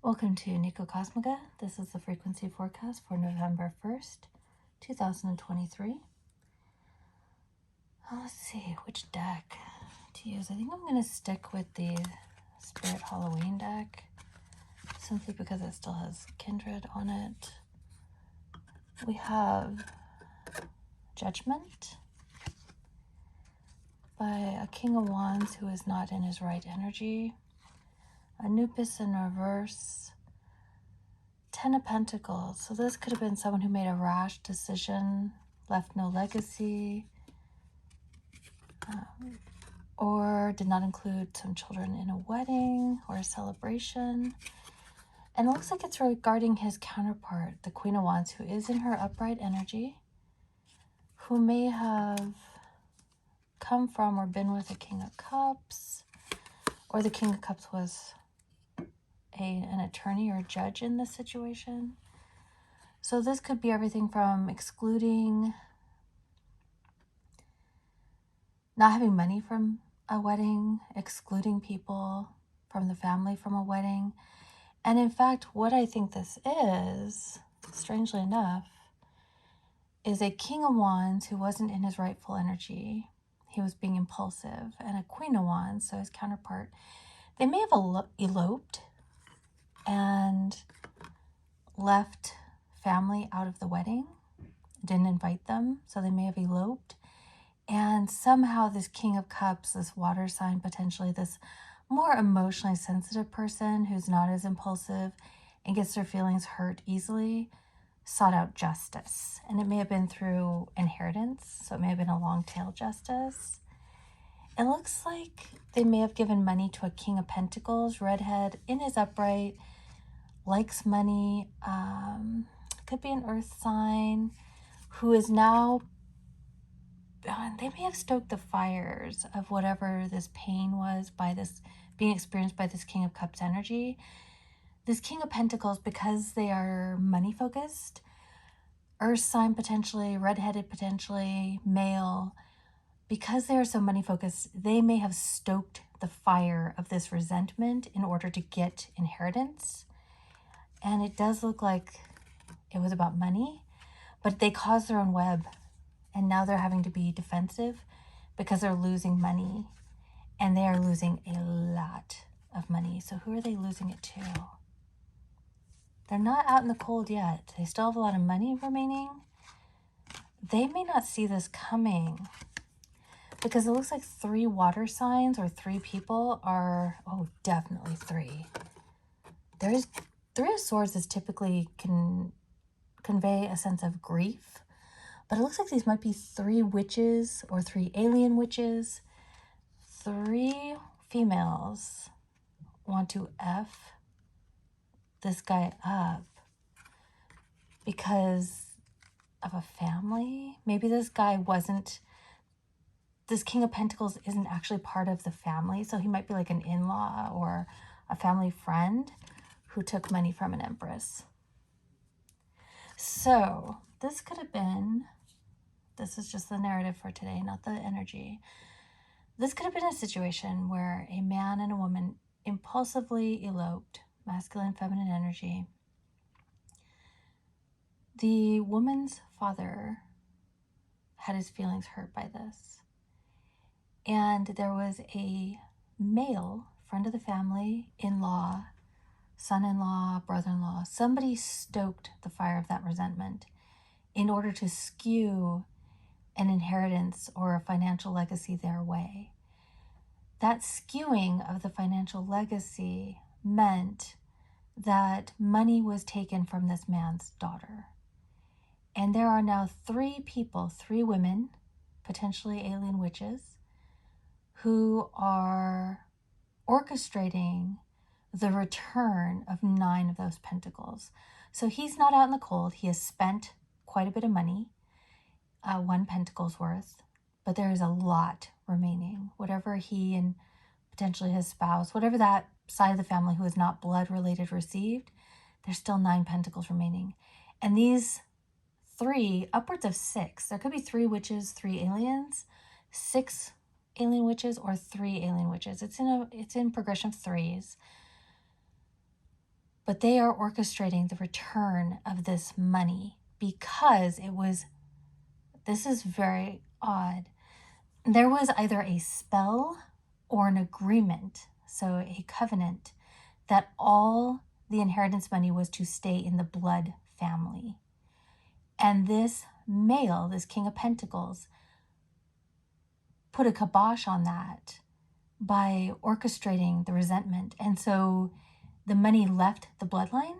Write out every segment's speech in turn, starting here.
Welcome to Nico Cosmica. This is the frequency forecast for November 1st, 2023. Let's see which deck to use. I think I'm going to stick with the Spirit Halloween deck simply because it still has kindred on it. We have Judgment by a King of Wands who is not in his right energy. Anubis in reverse. 10 of Pentacles. So this could have been someone who made a rash decision, left no legacy, or did not include some children in a wedding or a celebration. And it looks like it's regarding his counterpart, the Queen of Wands, who is in her upright energy, who may have come from or been with a King of Cups, or the King of Cups was an attorney or a judge in this situation. So this could be everything from excluding, not having money from a wedding, excluding people from the family from a wedding. And in fact, what I think this is, strangely enough, is a King of Wands who wasn't in his rightful energy. He was being impulsive. And a Queen of Wands, so his counterpart, they may have eloped and left family out of the wedding, didn't invite them, so they may have eloped. And somehow this King of Cups, this water sign, potentially this more emotionally sensitive person who's not as impulsive and gets their feelings hurt easily, sought out justice. And it may have been through inheritance, so it may have been a long tail justice. It looks like they may have given money to a King of Pentacles, redhead, in his upright, likes money, could be an earth sign, who is now, they may have stoked the fires of whatever this pain was by this being experienced by this King of Cups energy. This King of Pentacles, because they are money focused, earth sign potentially, redheaded potentially, male, because they are so money focused, they may have stoked the fire of this resentment in order to get inheritance. And it does look like it was about money, but they caused their own web. And now they're having to be defensive because they're losing money. And they are losing a lot of money. So who are they losing it to? They're not out in the cold yet. They still have a lot of money remaining. They may not see this coming because it looks like 3 water signs or 3 people are, oh, definitely 3. There's 3 of Swords is typically can convey a sense of grief, but it looks like these might be 3 witches or 3 alien witches. 3 females want to F this guy up because of a family. Maybe this guy wasn't, this King of Pentacles isn't actually part of the family, so he might be like an in-law or a family friend who took money from an empress. So this could have been, this is just the narrative for today, not the energy. This could have been a situation where a man and a woman impulsively eloped, masculine, feminine energy. The woman's father had his feelings hurt by this. And there was a male friend of the family, in-law, son-in-law, brother-in-law, somebody stoked the fire of that resentment in order to skew an inheritance or a financial legacy their way. That skewing of the financial legacy meant that money was taken from this man's daughter. And there are now 3 people, 3 women, potentially alien witches, who are orchestrating the return of 9 of those pentacles. So he's not out in the cold. He has spent quite a bit of money, 1 pentacle's worth, but there is a lot remaining. Whatever he and potentially his spouse, whatever that side of the family who is not blood related received, there's still 9 pentacles remaining. And these 3, upwards of 6, there could be 3 witches, 3 aliens, 6 alien witches, or 3 alien witches. It's in progression of 3s. But they are orchestrating the return of this money because this is very odd. There was either a spell or an agreement, so a covenant, that all the inheritance money was to stay in the blood family. And this male, this King of Pentacles, put a kibosh on that by orchestrating the resentment. And so the money left the bloodline,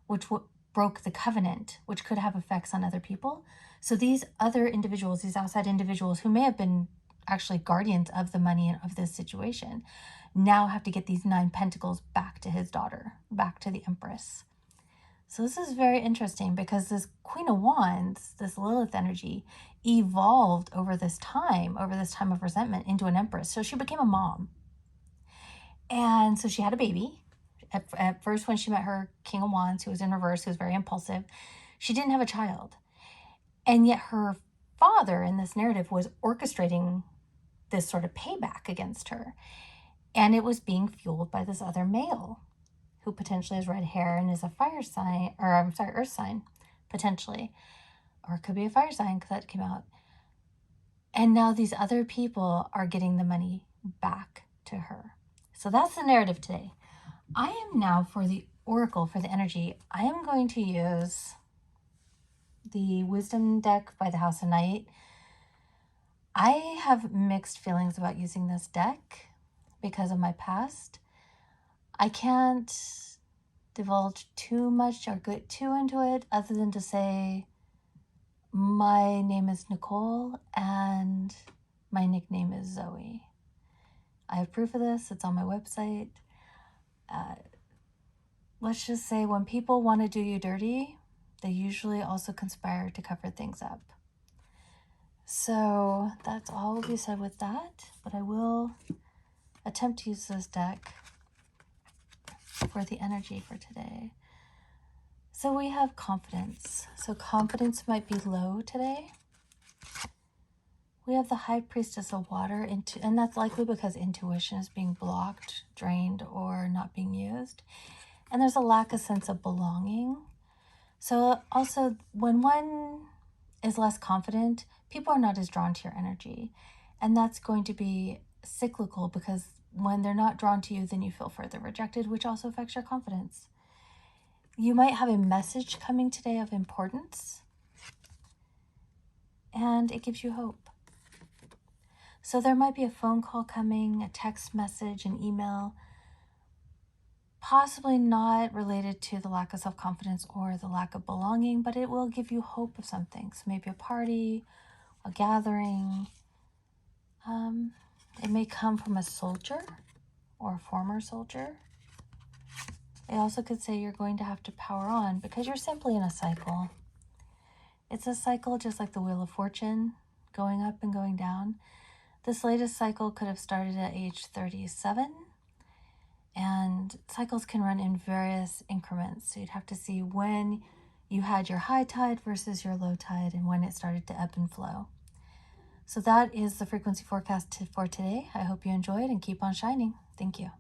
which broke the covenant, which could have effects on other people. So these other individuals, these outside individuals who may have been actually guardians of the money and of this situation, now have to get these 9 pentacles back to his daughter, back to the Empress. So this is very interesting because this Queen of Wands, this Lilith energy, evolved over this time of resentment, into an Empress. So she became a mom. And so she had a baby. At first, when she met her King of Wands, who was in reverse, who was very impulsive, she didn't have a child. And yet her father in this narrative was orchestrating this sort of payback against her. And it was being fueled by this other male who potentially has red hair and is a fire sign, or I'm sorry, earth sign, potentially. Or it could be a fire sign because that came out. And now these other people are getting the money back to her. So that's the narrative today. I am now, for the oracle, for the energy, I am going to use the Wisdom deck by the House of Night. I have mixed feelings about using this deck because of my past. I can't divulge too much or get too into it other than to say my name is Nicole and my nickname is Zoe. I have proof of this. It's on my website. Let's just say when people want to do you dirty, they usually also conspire to cover things up. So that's all will be said with that, but I will attempt to use this deck for the energy for today. So we have confidence. So confidence might be low today. We have the High Priestess of Water, and that's likely because intuition is being blocked, drained, or not being used. And there's a lack of sense of belonging. So also, when one is less confident, people are not as drawn to your energy. And that's going to be cyclical because when they're not drawn to you, then you feel further rejected, which also affects your confidence. You might have a message coming today of importance, and it gives you hope. So there might be a phone call coming, a text message, an email, possibly not related to the lack of self-confidence or the lack of belonging, but it will give you hope of something. So maybe a party, a gathering. It may come from a soldier or a former soldier. It also could say you're going to have to power on because you're simply in a cycle. It's a cycle just like the Wheel of Fortune, going up and going down. This latest cycle could have started at age 37, and cycles can run in various increments. So you'd have to see when you had your high tide versus your low tide and when it started to ebb and flow. So that is the frequency forecast for today. I hope you enjoyed and keep on shining. Thank you.